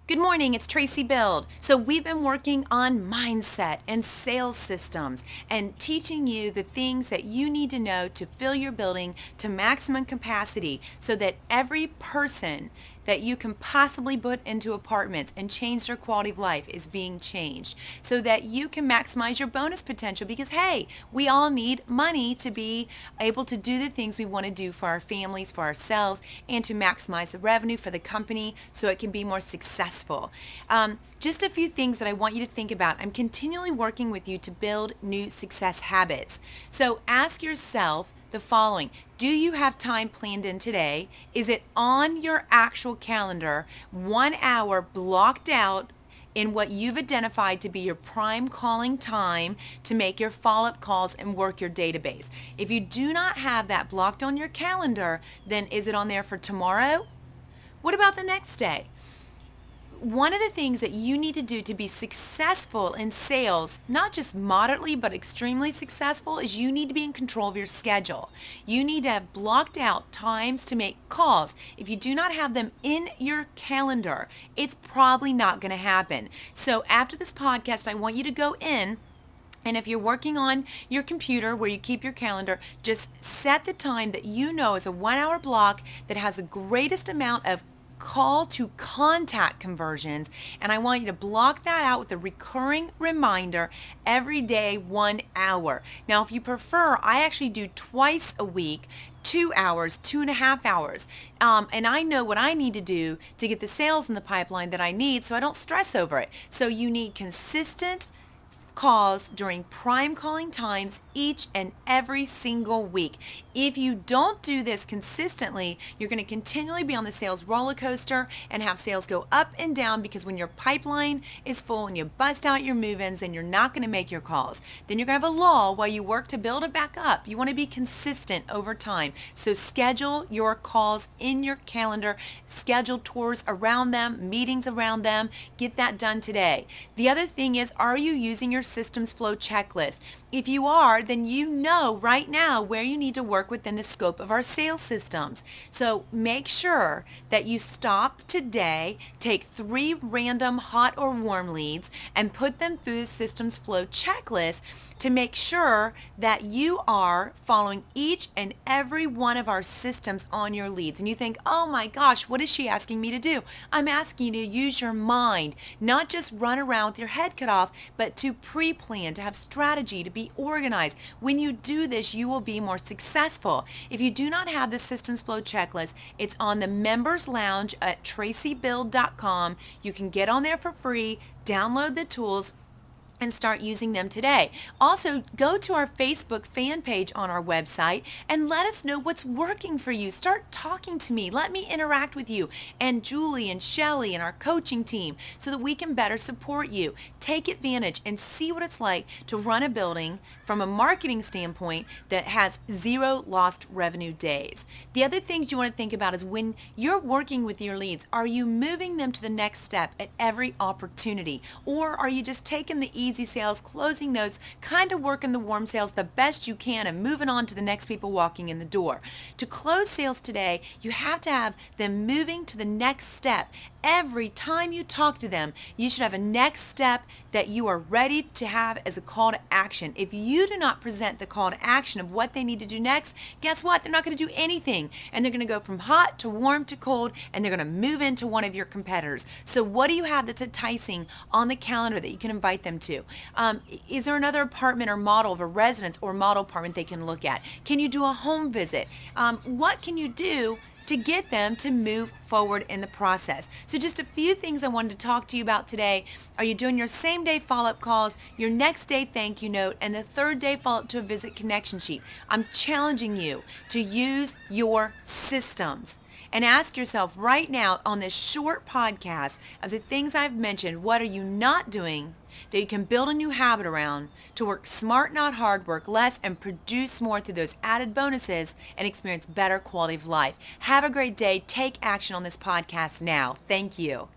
Good morning, it's Tracy Build. So we've been working on mindset and sales systems and teaching you the things that you need to know to fill your building to maximum capacity so that every person that you can possibly put into apartments and change their quality of life is being changed so that you can maximize your bonus potential because, hey, we all need money to be able to do the things we want to do for our families, for ourselves, and to maximize the revenue for the company so it can be more successful. Just a few things that I want you to think about. I'm continually working with you to build new success habits. So ask yourself the following. Do you have time planned in today? Is it on your actual calendar, 1 hour blocked out in what you've identified to be your prime calling time to make your follow-up calls and work your database? If you do not have that blocked on your calendar, then is it on there for tomorrow? What about the next day? One of the things that you need to do to be successful in sales, not just moderately but extremely successful, is you need to be in control of your schedule. You need to have blocked out times to make calls. If you do not have them in your calendar, it's probably not going to happen. So after this podcast, I want you to go in. And if you're working on your computer where you keep your calendar, just set the time that you know is a 1 hour block that has the greatest amount of call to contact conversions, and I want you to block that out with a recurring reminder every day, 1 hour. Now, if you prefer, I actually do twice a week, 2 hours, 2.5 hours. And I know what I need to do to get the sales in the pipeline that I need so I don't stress over it. So you need consistent calls during prime calling times each and every single week. If you don't do this consistently, you're going to continually be on the sales roller coaster and have sales go up and down because when your pipeline is full and you bust out your move-ins, then you're not going to make your calls. Then you're going to have a lull while you work to build it back up. You want to be consistent over time. So schedule your calls in your calendar, schedule tours around them, meetings around them. Get that done today. The other thing is, are you using your systems flow checklist? If you are, then you know right now where you need to work within the scope of our sales systems. So make sure that you stop today, take 3 random hot or warm leads and put them through the systems flow checklist to make sure that you are following each and every one of our systems on your leads. And you think, oh my gosh, what is she asking me to do? I'm asking you to use your mind, not just run around with your head cut off, but to pre-plan, to have strategy, to be organized. When you do this, you will be more successful. If you do not have the systems flow checklist, it's on the members lounge at tracybuild.com. You can get on there for free, download the tools, and start using them today. Also, go to our Facebook fan page on our website and let us know what's working for you. Start talking to me. Let me interact with you and Julie and Shelly and our coaching team so that we can better support you. Take advantage and see what it's like to run a building from a marketing standpoint that has 0 lost revenue days. The other things you want to think about is when you're working with your leads, are you moving them to the next step at every opportunity? Or are you just taking the easy sales, closing those, kind of working the warm sales the best you can and moving on to the next people walking in the door? To close sales today, you have to have them moving to the next step. Every time you talk to them, you should have a next step that you are ready to have as a call to action. If you do not present the call to action of what they need to do next, guess what? They're not going to do anything. And they're going to go from hot to warm to cold, and they're going to move into one of your competitors. So what do you have that's enticing on the calendar that you can invite them to? Is there another apartment or model of a residence or model apartment they can look at? Can you do a home visit? What can you do to get them to move forward in the process? So just a few things I wanted to talk to you about today. Are you doing your same day follow-up calls, your next day thank you note, and the third day follow-up to a visit connection sheet? I'm challenging you to use your systems and ask yourself right now on this short podcast of the things I've mentioned, what are you not doing that you can build a new habit around to work smart, not hard, work less, and produce more through those added bonuses and experience better quality of life. Have a great day. Take action on this podcast now. Thank you.